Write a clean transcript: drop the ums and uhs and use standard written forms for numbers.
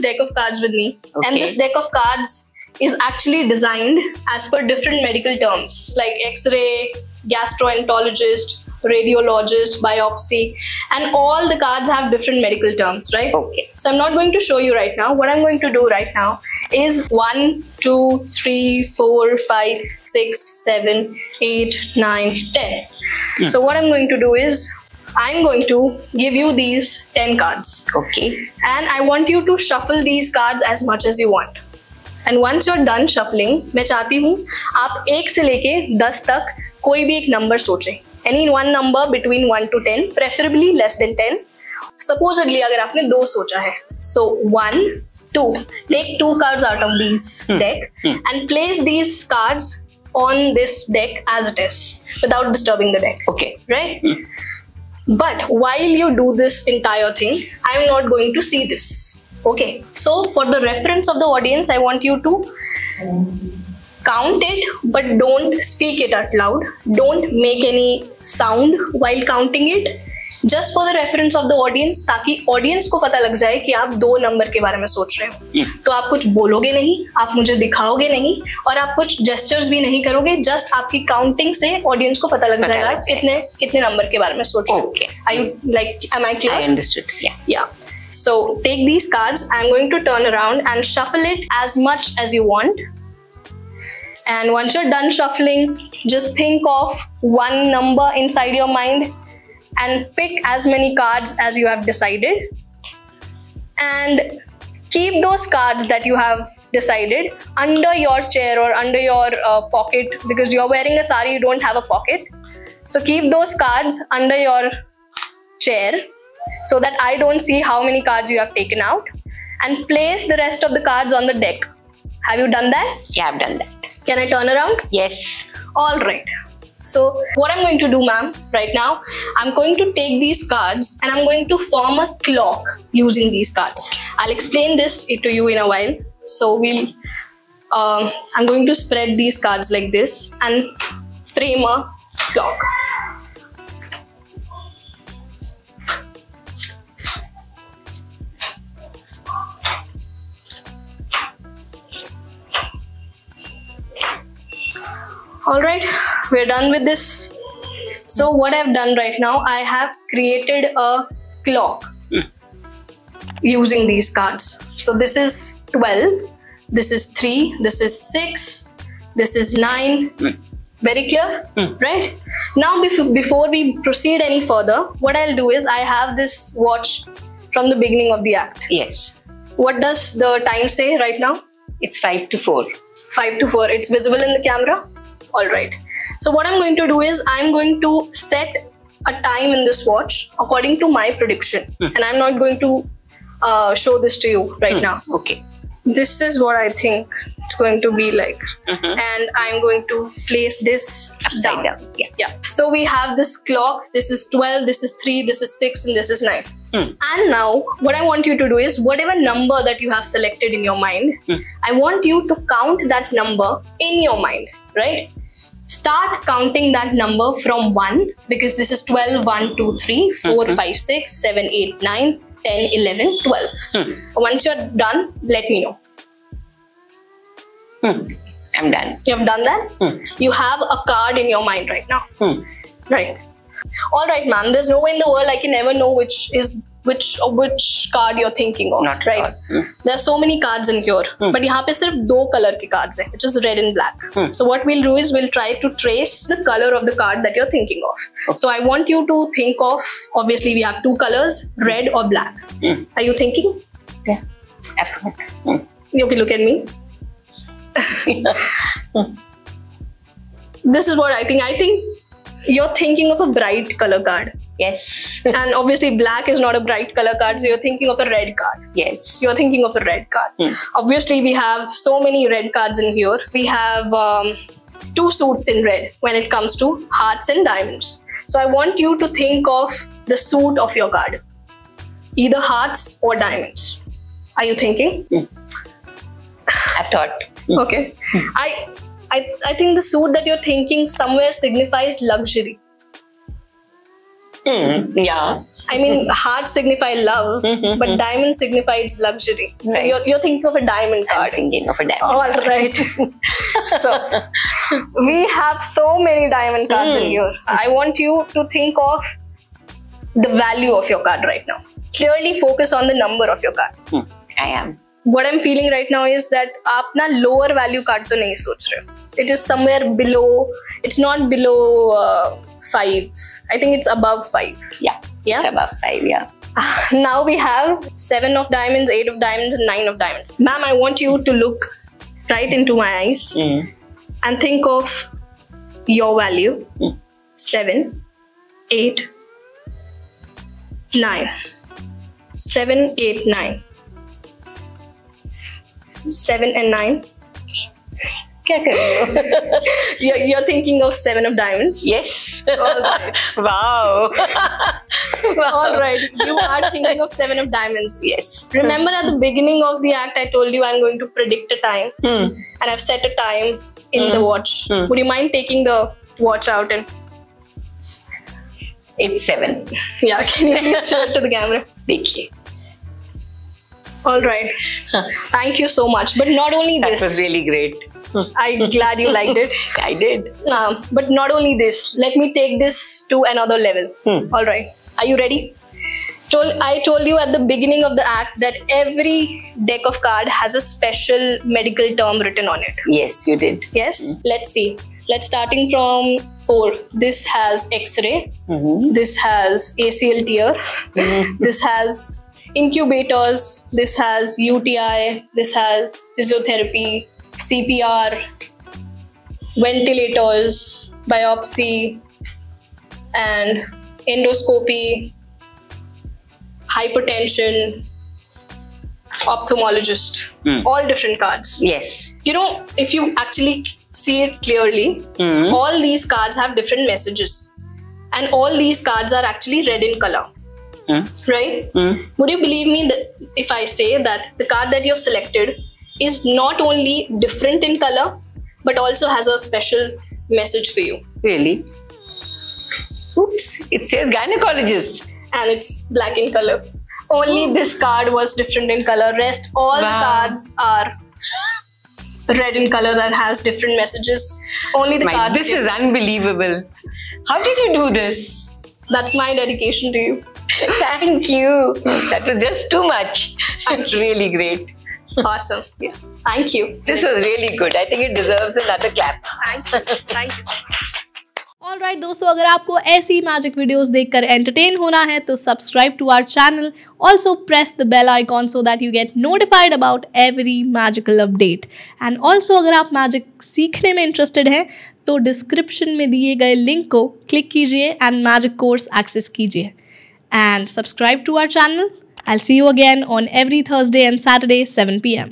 deck of cards with me. Okay. And this deck of cards is actually designed as per different medical terms like X-ray, gastroenterologist, radiologist, biopsy, and all the cards have different medical terms, right? Okay. So I'm not going to show you right now. What I'm going to do right now is 1, 2, 3, 4, 5, 6, 7, 8, 9, 10. So what I'm going to do is I'm going to give you these 10 cards. Okay. And I want you to shuffle these cards as much as you want. And once you're done shuffling, मैं चाहती हूँ आप 1 से लेके 10 तक कोई भी एक नंबर सोचें. Any one number between 1 to 10, preferably less than 10. Supposedly अगर आपने 2 सोचा है. So 1, 2. Take 2 cards out of these deck and place these cards on this deck as it is without disturbing the deck. Okay. Right? But while you do this entire thing, I'm not going to see this. Okay. So for the reference of the audience, I want you to count it, but don't speak it out loud. Don't make any sound while counting it. Just for the reference of the audience, ताकि audience को पता लग जाए कि आप 2 number के बारे में सोच रहे हो. तो आप कुछ बोलोगे नहीं, आप मुझे दिखाओगे नहीं, और आप कुछ gestures भी नहीं करोगे. Just आपकी counting से audience को पता लग जाएगा कितने नंबर के बारे में सोच रहे हो. Okay. Are you like? Am I clear? I understood. Yeah. Yeah. So take these cards. I'm going to turn around and shuffle it as much as you want. And once you're done shuffling, just think of one number inside your mind and pick as many cards as you have decided. And keep those cards that you have decided under your chair or under your pocket, because you're wearing a sari, you don't have a pocket. So keep those cards under your chair so that I don't see how many cards you have taken out, and place the rest of the cards on the deck. Have you done that? Yeah, I've done that. Can I turn around? Yes. All right. So what I'm going to do, ma'am, right now, I'm going to take these cards and I'm going to form a clock using these cards. I'll explain this to you in a while. So I'm going to spread these cards like this and frame a clock. Alright, we're done with this. So what I've done right now, I have created a clock using these cards. So this is 12, this is 3, this is 6, this is 9. Very clear? Right? Now before we proceed any further, what I'll do is I have this watch from the beginning of the act. Yes. What does the time say right now? It's 5 to 4. 5 to 4. It's visible in the camera? Alright. So what I'm going to do is I'm going to set a time in this watch according to my prediction. And I'm not going to show this to you right now. Okay. This is what I think it's going to be like. And I'm going to place this Upside down. Yeah. So we have this clock. This is 12, this is 3, this is 6, and this is 9. And now what I want you to do is whatever number that you have selected in your mind, I want you to count that number in your mind, right? Start counting that number from 1, because this is 12, 1, 2, 3, 4, 5, 6, 7, 8, 9, 10, 11, 12. Once you're done, let me know. I'm done. You have done that? You have a card in your mind right now. Right. Alright, ma'am. There's no way in the world I can ever know which card you're thinking of. Not right? There are so many cards in here. But यहाँ पे सिर्फ 2 color के cards हैं, which is red and black. So what we'll do is we'll try to trace the color of the card that you're thinking of. So I want you to think of, obviously we have 2 colors, red or black. Are you thinking? Yeah. Absolutely. Okay, look at me. This is what I think. I think you're thinking of a bright color card. Yes. And obviously black is not a bright color card, so you're thinking of a red card. Yes. You're thinking of a red card. Obviously we have so many red cards in here. We have 2 suits in red when it comes to hearts and diamonds. So I want you to think of the suit of your card. Either hearts or diamonds. Are you thinking? I thought. Okay. I think the suit that you're thinking somewhere signifies luxury. Yeah. I mean, heart signify love, but diamond signifies luxury. So Right. you're thinking of a diamond I'm card. thinking of a diamond. All right. So we have so many diamond cards in here. I want you to think of the value of your card right now. Clearly focus on the number of your card. I am. What I'm feeling right now is that आप ना lower value card तो नहीं सोच रहे हो. It is somewhere below. It's not below 5. I think it's above 5. Yeah. Yeah? It's above 5, yeah. Now we have 7 of diamonds, 8 of diamonds, and 9 of diamonds. Ma'am, I want you to look right into my eyes and think of your value. 7, 8, 9. 7, 8, 9. 7 and 9. क्या कर रही हो? You're thinking of 7 of diamonds. Yes. All right. Wow. All right. You are thinking of 7 of diamonds. Yes. Remember at the beginning of the act, I told you I'm going to predict a time. And I've set a time in the watch. Would you mind taking the watch out and... It's 7. Yeah, can you please show it to the camera? देखिए. All right. Thank you so much. But not only That this. was really great. I'm glad you liked it. I did. But not only this. Let me take this to another level. All right. Are you ready? I told you at the beginning of the act that every deck of card has a special medical term written on it. Yes, you did. Yes? Let's see. Let's starting from 4. This has X-ray. This has ACL tear. This has incubators. This has UTI. This has physiotherapy, CPR, ventilators, biopsy, and endoscopy, hypertension, ophthalmologist. All different cards. Yes. You know, if you actually see it clearly, all these cards have different messages. And all these cards are actually red in color. Right? Would you believe me that if I say that the card that you have selected is not only different in color, but also has a special message for you? Really? Oops. It says gynecologist. And it's black in color. Only this card was different in color. Rest, all the cards are red in color and has different messages. Only the card. This is unbelievable. How did you do this? That's my dedication to you. Thank you. That was just too much. It's really great. Awesome. Yeah. Thank you. This was really good. I think it deserves another clap. Thank you. Thank you so much. Alright दोस्तों, अगर आपको ऐसी magic videos देखकर entertain होना है तो subscribe to our channel. Also press the bell icon so that you get notified about every magical update. And also अगर आप मैजिक सीखने में इंटरेस्टेड हैं तो डिस्क्रिप्शन में दिए गए लिंक को क्लिक कीजिए एंड मैजिक कोर्स एक्सेस कीजिए. And subscribe to our channel. I'll see you again on every Thursday and Saturday 7 p.m.